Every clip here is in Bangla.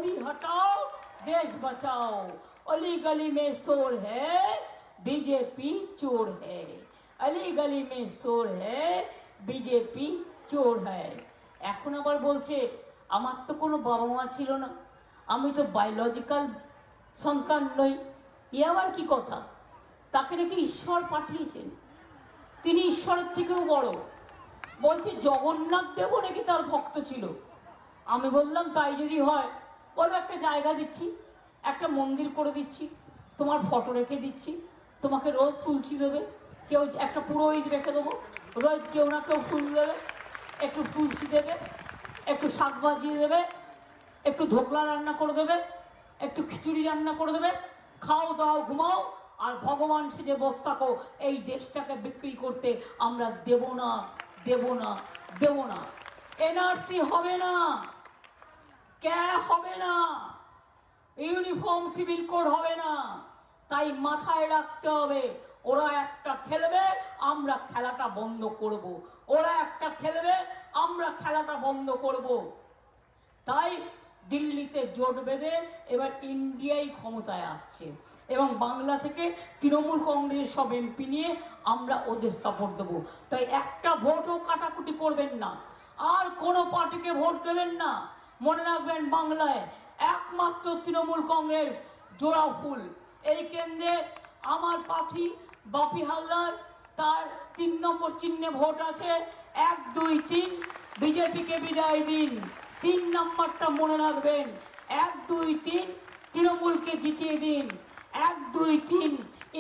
मोदी हटाओ देश बचाओ, अली गली में शोर है बीजेपी चोर है, अली गली में शोर है बीजेपी चोर है। এখন আবার বলছে আমার তো কোনো বাবা মা ছিল না, আমি তো বায়োলজিক্যাল সন্তান নই। এ আবার কি কথা? তাকে নাকি ঈশ্বর পাঠিয়েছেন, তিনি ঈশ্বরের থেকেও বড়। বলছে জগন্নাথ দেবও নাকি তার ভক্ত ছিল। আমি বললাম তাই যদি হয়, বলো একটা জায়গা দিচ্ছি, একটা মন্দির করে দিচ্ছি, তোমার ফটো রেখে দিচ্ছি, তোমাকে রোজ তুলসী দেবে, কেউ একটা পুরোহিত রেখে দেবো, রোজ কেউ না কেউ ফুল দেবে, একটু তুলসী দেবে, একটু শাক ভাজিয়ে দেবে, একটু ধোকলা রান্না করে দেবে, একটু খিচুড়ি রান্না করে দেবে, খাও দাও ঘুমাও আর ভগবান সেজে বসে থাকো। এই দেশটাকে বিক্রি করতে আমরা দেব না, দেব না, দেব না। এনআরসি হবে না, ক্যা হবে না, ইউনিফর্ম সিভিল কোড হবে না। তাই মাথায় রাখতে হবে, ওরা একটা খেলবে আমরা খেলাটা বন্ধ করব, ওরা একটা খেলবে আমরা খেলাটা বন্ধ করব। তাই দিল্লিতে জোট বেঁধে এবার ইন্ডিয়াই ক্ষমতায় আসছে এবং বাংলা থেকে তৃণমূল কংগ্রেসের সব এমপি নিয়ে আমরা ওদের সাপোর্ট দেবো। তাই একটা ভোটও কাটাকুটি করবেন না, আর কোনো পার্টিকে ভোট দেবেন না। মনে রাখবেন বাংলায় একমাত্র তৃণমূল কংগ্রেস জোড়া ফুল। এই কেন্দ্রে আমার প্রার্থী বাপি হালদার, তার 3 নম্বর চিহ্নে ভোট আছে। 1, 2, 3 বিজেপিকে বিদায় দিন। 3 নম্বরটা মনে রাখবেন, 1, 2, 3 তৃণমূলকে জিতিয়ে দিন, 1, 2, 3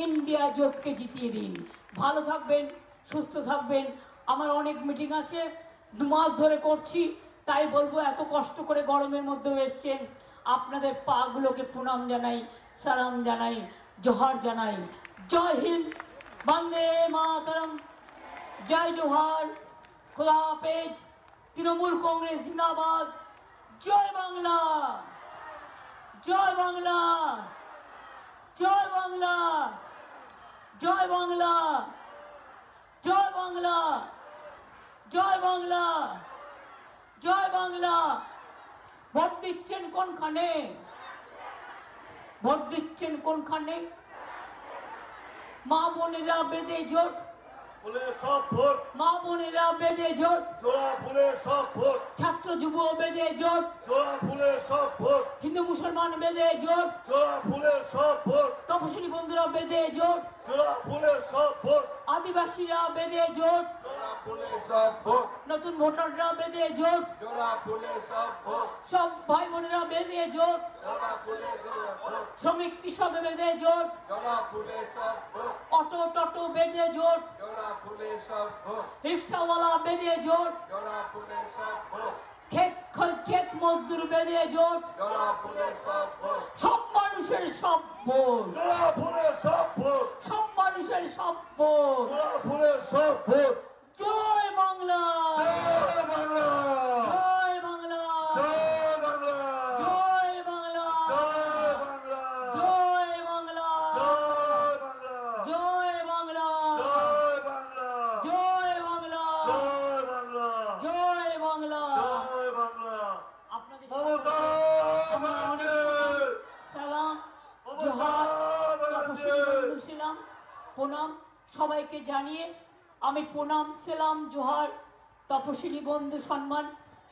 ইন্ডিয়া জোটকে জিতিয়ে দিন। ভালো থাকবেন, সুস্থ থাকবেন। আমার অনেক মিটিং আছে, 2 মাস ধরে করছি, তাই বলবো এত কষ্ট করে গরমের মধ্যে এসছেন, আপনাদের পাগুলোকে প্রণাম জানাই, সালাম জানাই, জোহার জানাই। জয় হিন্দ, বন্দে মাতরম, জয় জোহার, খুদা হাফেজ, তৃণমূল কংগ্রেস জিন্দাবাদ। জয় বাংলা, জয় বাংলা, জয় বাংলা, জয় বাংলা, জয় বাংলা, জয় বাংলা, জয় বাংলা। ভোট দিচ্ছেন কোনখানে? ভোট দিচ্ছেন কোনখানে? মা বোনেরা বেঁধে জোট, সব ভোট, মা বোনেরা বেঁধে জোট, জোড়া ফুলে সব ভোট, ছাত্র যুব বেঁধে জোট, জোড়া ফুলে সব ভোট, হিন্দু মুসলমান বেঁধে জোট, জোড়া ফুলে সব ভোট, তপশিলি বন্ধুরা বেঁধে জোট, জোড়া ফুলে সব ভোট, আদিবাসীরা বেঁধে জোট, জোড়া ফুলে সব ভোট, নতুন ভোটাররা বেঁধে জোট, জোড়া ফুলে সব ভোট, সব ভাই বোনেরা বেঁধে জোট, জোড়া ফুলে সব ভোট, শ্রমিক কৃষক বেঁধে জোট, জোড়া ফুলে সব ভোট, অটো টটো বেঁধে জোট, জোড়া ফুলে সব ভোট, রিক্সাওয়ালা বেঁধে জোট, জোড়া ফুলে সব ভোট, ক্ষেত মজদুর বেঁধে জোট, জোড়া ফুলে সব ভোট, সব মানুষের সব ভোট, জোড়া ফুলে সব ভোট, সব মানুষের সব ভোট। জোড়া ফুলে সব ভোট। জয় বাংলা, জয় বাংলা, জয় বাংলা, জয় বাংলা, জয় বাংলা, জয় বাংলা, জয় বাংলা, জয় বাংলা, জয় বাংলা, জয় বাংলা, জয় বাংলা, জয় বাংলা, জয় বাংলা। জয় বাংলা। আপনাদের মমতা আমার অনেক ব্যানার্জি, সালাম, মমতা জোহার, ব্যানার্জি। বন্ধু ছিলাম, প্রণাম সবাইকে জানিয়ে আমি প্রণাম সেলাম জোহার তপশিলি বন্ধু সম্মান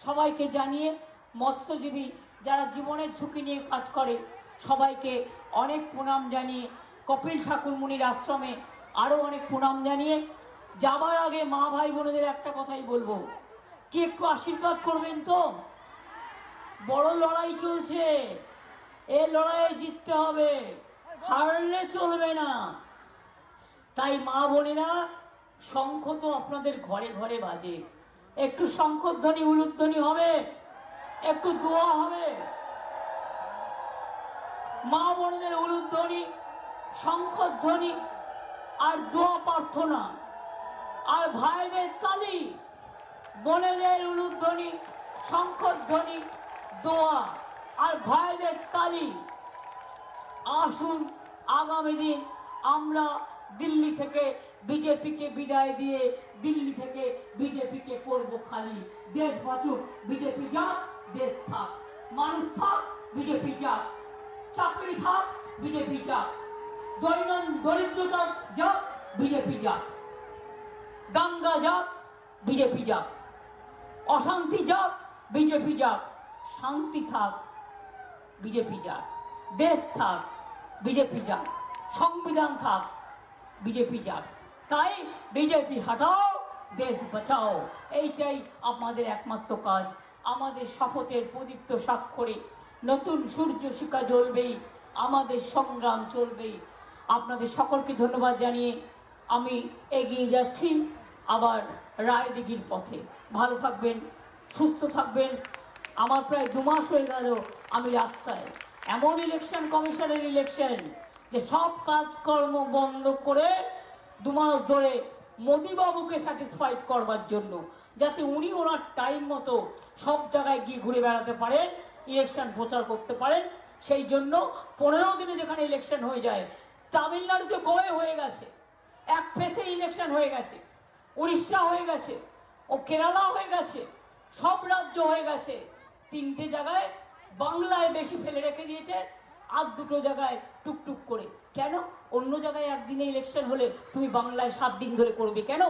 সবাইকে জানিয়ে, মৎস্যজীবী যারা জীবনের ঝুঁকি নিয়ে কাজ করে সবাইকে অনেক প্রণাম জানিয়ে, কপিল ঠাকুর মুনির আশ্রমে আরও অনেক প্রণাম জানিয়ে যাবার আগে মা ভাই বোনেদের একটা কথাই বলবো, কি একটু আশীর্বাদ করবেন তো? বড় লড়াই চলছে, এ লড়াইয়ে জিততে হবে, হারলে চলবে না। তাই মা বোনেরা, শঙ্খ তো আপনাদের ঘরে ঘরে বাজে, একটু শঙ্খধ্বনি উলুধ্বনি হবে, একটু দোয়া হবে। মা বোনদের উলুধ্বনি, শঙ্খধ্বনি আর দোয়া প্রার্থনা, আর ভাইদের তালি, বোনেদের উলুধ্বনি, শঙ্খধ্বনি, দোয়া আর ভাইদের তালি। আসুন আগামী দিন আমরা দিল্লি থেকে বিজেপিকে বিদায় দিয়ে দিল্লি থেকে বিজেপিকে করব খালি। দেশ বাঁচুক, বিজেপি যাক, দেশ থাক, মানুষ থাক, বিজেপি যাক, চাকরি থাক বিজেপি যাক, দরিদ্রতা যাক বিজেপি যাক, দাঙ্গা যাক বিজেপি যাক, অশান্তি যাক বিজেপি যাক, শান্তি থাক বিজেপি যাক, দেশ থাক বিজেপি যাক, সংবিধান থাক বিজেপি যাক। তাই বিজেপি হটাও, দেশ বাঁচাও, এইটাই আমাদের একমাত্র কাজ। আমাদের শপথের প্রদীপ্ত স্বাক্ষরে নতুন সূর্য শিখা জ্বলবেই, আমাদের সংগ্রাম চলবেই। আপনাদের সকলকে ধন্যবাদ জানিয়ে আমি এগিয়ে যাচ্ছি আবার রায়দিঘির পথে। ভালো থাকবেন, সুস্থ থাকবেন। আমার প্রায় 2 মাস হয়ে গেল আমি রাস্তায়। এমন ইলেকশন কমিশনের ইলেকশন যে সব কাজকর্ম বন্ধ করে 2 মাস ধরে মোদিবাবুকে স্যাটিসফাইড করবার জন্য, যাতে উনি ওনার টাইম মতো সব জায়গায় গিয়ে ঘুরে বেড়াতে পারেন, ইলেকশন প্রচার করতে পারেন। সেই জন্য 15 দিনে যেখানে ইলেকশন হয়ে যায়, তামিলনাড়ুতে কবে হয়ে গেছে, এক ফেসে ইলেকশন হয়ে গেছে, উড়িষ্যা হয়ে গেছে, ও কেরালা হয়ে গেছে, সব রাজ্য হয়ে গেছে। 3টে জায়গায় বাংলায় বেশি ফেলে রেখে দিয়েছে, আর 2টো জায়গায় টুকটুক করে। কেন? অন্য জায়গায় একদিনে ইলেকশন হলে তুমি বাংলায় 7 দিন ধরে করবে কেন?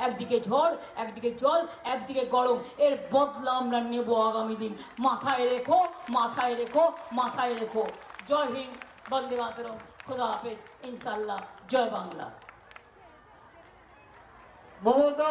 একদিকে ঝড়, একদিকে জল, একদিকে গরম। এর বদলা আমরা নেব আগামী দিন। মাথায় রেখো, মাথায় রেখো, মাথায় রেখো। জয় হিন্দ, বন্দে মাতরম, খোদা হাফেজ, ইনশাআল্লাহ, জয় বাংলা। মমতা